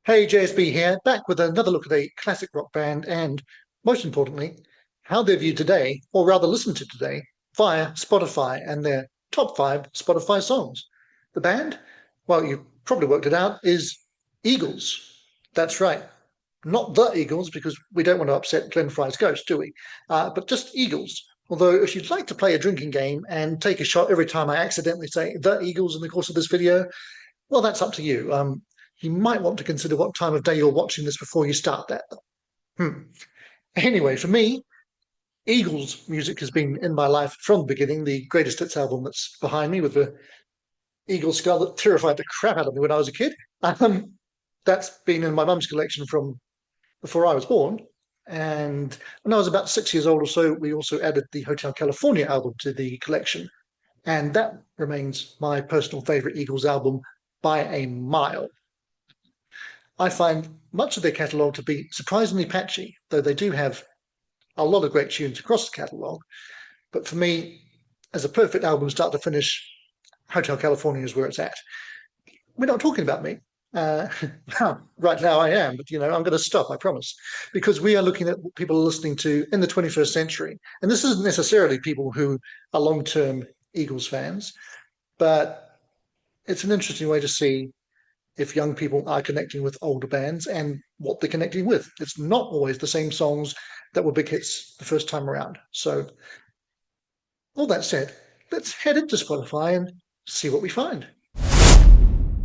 Hey, JSB here, back with another look at a classic rock band and, most importantly, how they're viewed today, or rather listened to today, via Spotify and their top 5 Spotify songs. The band, well, you've probably worked it out, is Eagles. That's right. Not the Eagles, because we don't want to upset Glenn Fry's ghost, do we? But just Eagles. Although, if you'd like to play a drinking game and take a shot every time I accidentally say the Eagles in the course of this video, well, that's up to you. You might want to consider what time of day you're watching this before you start that. Hmm. Anyway, for me, Eagles music has been in my life from the beginning. The greatest hits album that's behind me with the eagle skull that terrified the crap out of me when I was a kid. Um, that's been in my mum's collection from before I was born. And when I was about 6 years old or so, we also added the Hotel California album to the collection. And that remains my personal favorite Eagles album by a mile. I find much of their catalogue to be surprisingly patchy, though they do have a lot of great tunes across the catalogue. But for me, as a perfect album start to finish, Hotel California is where it's at. We're not talking about me. Uh, right now I am, but I'm going to stop, I promise, because we are looking at what people are listening to in the 21st century. And this isn't necessarily people who are long-term Eagles fans, but it's an interesting way to see if young people are connecting with older bands and what they're connecting with. It's not always the same songs that were big hits the first time around. So, all that said, let's head into Spotify and see what we find.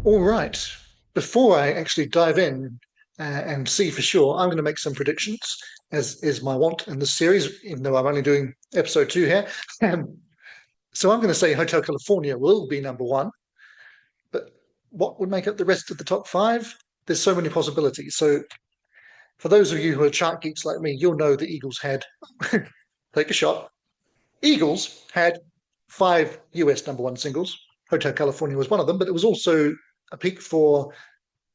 All right. Before I actually dive in and see for sure, I'm going to make some predictions, as is my wont in this series, even though I'm only doing episode 2 here. So I'm going to say Hotel California will be number 1. But what would make up the rest of the top 5? There's so many possibilities. So for those of you who are chart geeks like me, you'll know the Eagles had, take a shot. Eagles had 5 US number 1 singles. Hotel California was one of them, but it was also a peak for,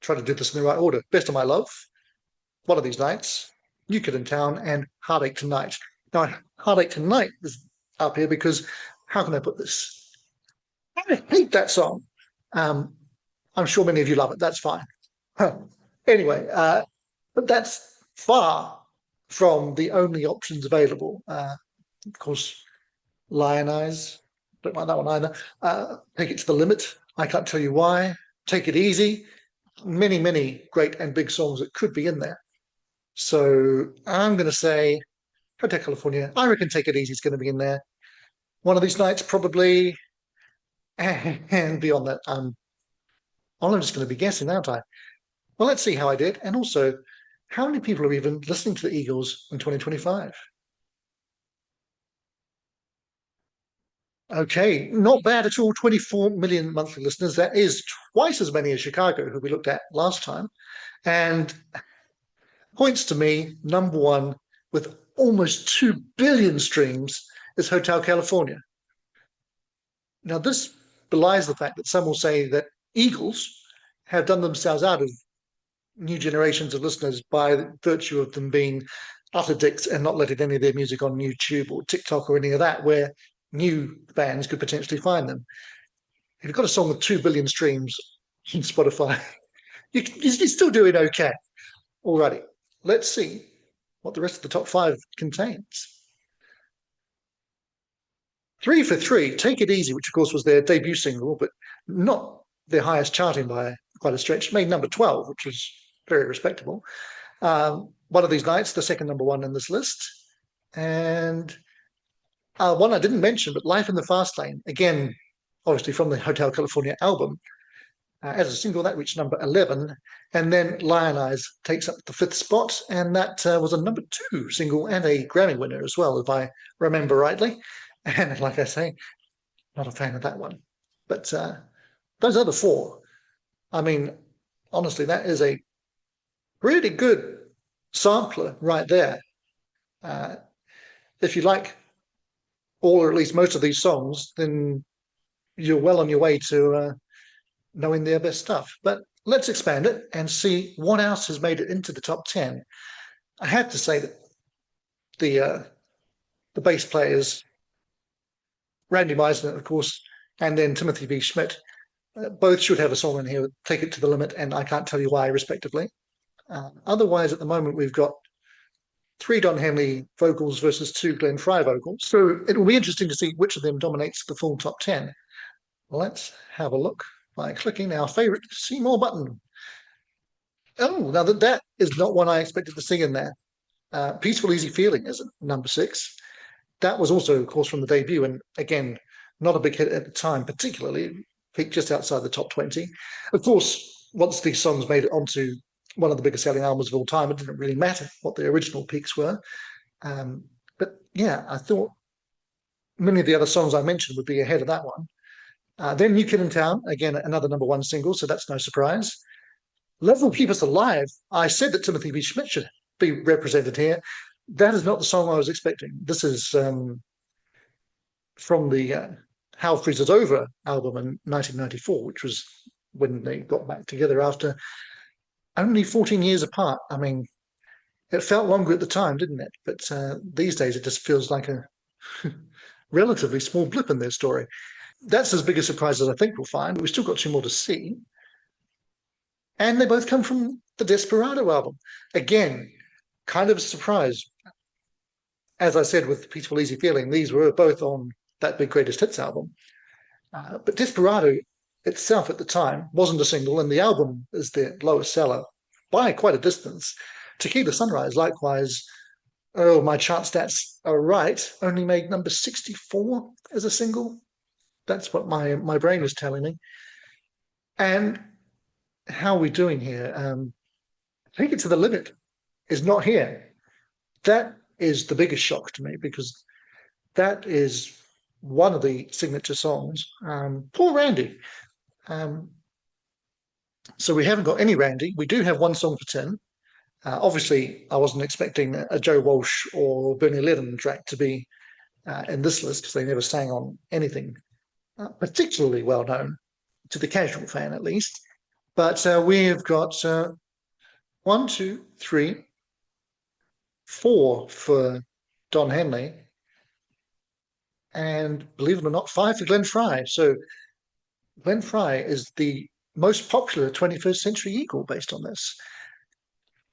try to do this in the right order, Best of My Love, One of These Nights, New Kid in Town, and Heartache Tonight. Now, Heartache Tonight is up here because, how can I put this? I hate that song. I'm sure many of you love it. That's fine. Anyway, but that's far from the only options available. Of course, Lion Eyes, don't like that one either. Take It to the Limit. I can't tell you why. Take It Easy. Many, many great and big songs that could be in there. So I'm going to say Hotel California. I reckon Take It Easy is going to be in there. One of These Nights, probably. And beyond that, I'm just going to be guessing, aren't I? Well, let's see how I did. And also, how many people are even listening to the Eagles in 2025? Okay, not bad at all. 24 million monthly listeners. That is twice as many as Chicago, who we looked at last time. And points to me, number 1, with almost 2 billion streams, is Hotel California. Now, this belies the fact that some will say that Eagles have done themselves out of new generations of listeners by virtue of them being utter dicks and not letting any of their music on YouTube or TikTok or any of that, where new fans could potentially find them. If you've got a song with 2 billion streams on Spotify, you're still doing okay. Alrighty, let's see what the rest of the top 5 contains. 3 for 3, Take It Easy, which of course was their debut single, but not their highest charting by quite a stretch, made number 12, which was very respectable. One of These Nights, the second number 1 in this list. And one I didn't mention, but Life in the Fast Lane, again, obviously from the Hotel California album, as a single, that reached number 11. And then Lion Eyes takes up the 5th spot, and that was a number 2 single and a Grammy winner as well, if I remember rightly. And like I say, not a fan of that one. But those other 4, I mean, honestly, that is a really good sampler right there. If you like all or at least most of these songs, then you're well on your way to knowing their best stuff. But let's expand it and see what else has made it into the top 10. I have to say that the bass players, Randy Meisner, of course, and then Timothy B. Schmidt, Both should have a song in here, Take It to the Limit and I Can't Tell You Why, respectively. Otherwise, at the moment, we've got 3 Don Henley vocals versus 2 Glenn Frey vocals. So it will be interesting to see which of them dominates the full top 10. Let's have a look by clicking our favorite See More button. Oh, now that is not one I expected to see in there. Peaceful Easy Feeling is number 6. That was also, of course, from the debut, and again, not a big hit at the time, particularly peaked just outside the top 20. Of course, once these songs made it onto one of the biggest selling albums of all time, it didn't really matter what the original peaks were. But yeah, I thought many of the other songs I mentioned would be ahead of that one. Then New Kid in Town, again, another number 1 single, so that's no surprise. Love Will Keep Us Alive. I said that Timothy B. Schmidt should be represented here. That is not the song I was expecting. This is from the How Freezes Over album in 1994, which was when they got back together after only 14 years apart. I mean, it felt longer at the time, didn't it? But these days it just feels like a relatively small blip in their story. That's as big a surprise as I think we'll find, but we've still got 2 more to see. And they both come from the Desperado album. Again, kind of a surprise. As I said with Peaceful Easy Feeling, these were both on that big Greatest Hits album. But Desperado itself at the time wasn't a single, and the album is their lowest seller by quite a distance. Tequila Sunrise, likewise, oh, my chart stats are right, only made number 64 as a single. That's what my brain is telling me. And how are we doing here? Take It to the Limit is not here. That is the biggest shock to me, because that is one of the signature songs. Poor Randy. So we haven't got any Randy. We do have 1 song for Tim. Obviously, I wasn't expecting a Joe Walsh or Bernie Leadon track to be in this list, because they never sang on anything particularly well known to the casual fan, at least. But we've got 1, 2, 3, 4 for Don Henley, and believe it or not, 5 for Glenn Frey. So Glenn Frey is the most popular 21st century Eagle based on this.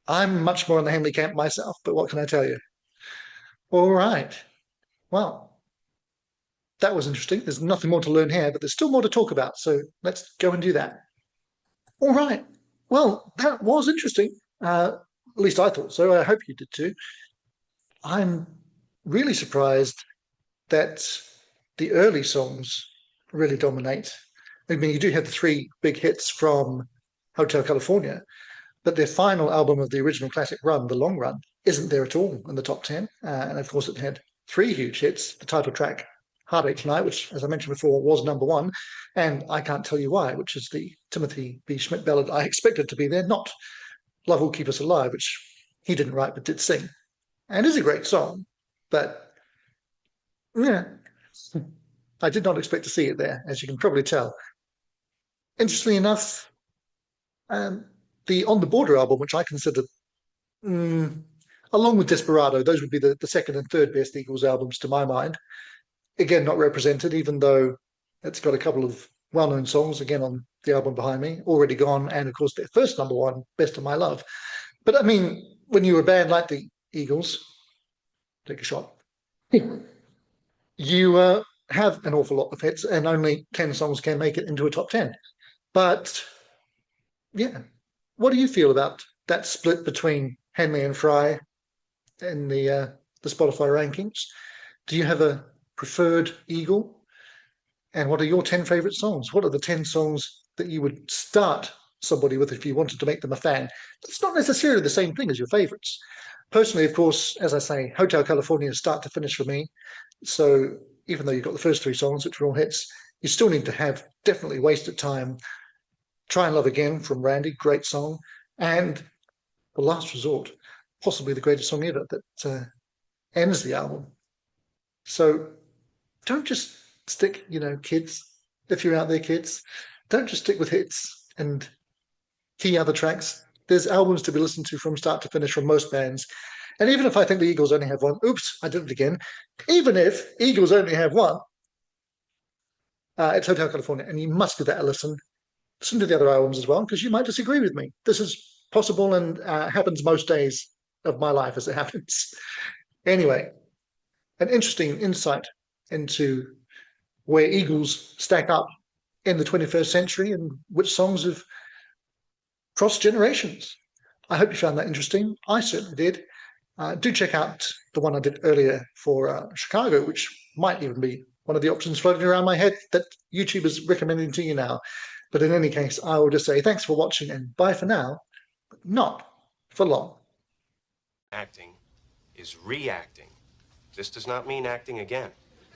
I'm much more in the Henley camp myself, but what can I tell you? All right. Well, that was interesting. There's nothing more to learn here, but there's still more to talk about. So let's go and do that. All right. Well, that was interesting. At least I thought so. I hope you did too. I'm really surprised that the early songs really dominate. I mean, you do have the 3 big hits from Hotel California, but their final album of the original classic run, The Long Run, isn't there at all in the top 10. And of course, it had 3 huge hits, the title track, Heartache Tonight, which, as I mentioned before, was number 1, and I Can't Tell You Why, which is the Timothy B. Schmidt ballad I expected to be there, not Love Will Keep Us Alive, which he didn't write but did sing. And is a great song, but yeah, I did not expect to see it there, as you can probably tell. Interestingly enough, the On the Border album, which I consider, along with Desperado, those would be the 2nd and 3rd best Eagles albums to my mind. Again, not represented, even though it's got a couple of well-known songs, again, on the album behind me, Already Gone, and of course their first number 1, Best of My Love. But I mean, when you're a band like the Eagles, take a shot, you have an awful lot of hits, and only 10 songs can make it into a top 10. But yeah, what do you feel about that split between Henley and Frey in the Spotify rankings? Do you have a preferred Eagle? And what are your 10 favorite songs? What are the 10 songs that you would start somebody with if you wanted to make them a fan? It's not necessarily the same thing as your favorites. Personally, of course, as I say, Hotel California is start to finish for me. So even though you've got the first 3 songs, which are all hits, you still need to have definitely Wasted Time, Try and Love Again from Randy, great song, and The Last Resort, possibly the greatest song ever that ends the album. So don't just stick, kids, if you're out there, kids, don't just stick with hits and key other tracks. There's albums to be listened to from start to finish from most bands. And even if I think the Eagles only have 1, oops, I did it again. Even if Eagles only have 1, it's Hotel California, and you must give that a listen. listen to the other albums as well, because you might disagree with me. This is possible and happens most days of my life as it happens. Anyway, an interesting insight into where Eagles stack up in the 21st century and which songs have crossed generations. I hope you found that interesting. I certainly did. Do check out the one I did earlier for Chicago, which might even be one of the options floating around my head that YouTube is recommending to you now. But in any case, I will just say thanks for watching and bye for now, but not for long. Acting is reacting. This does not mean acting again.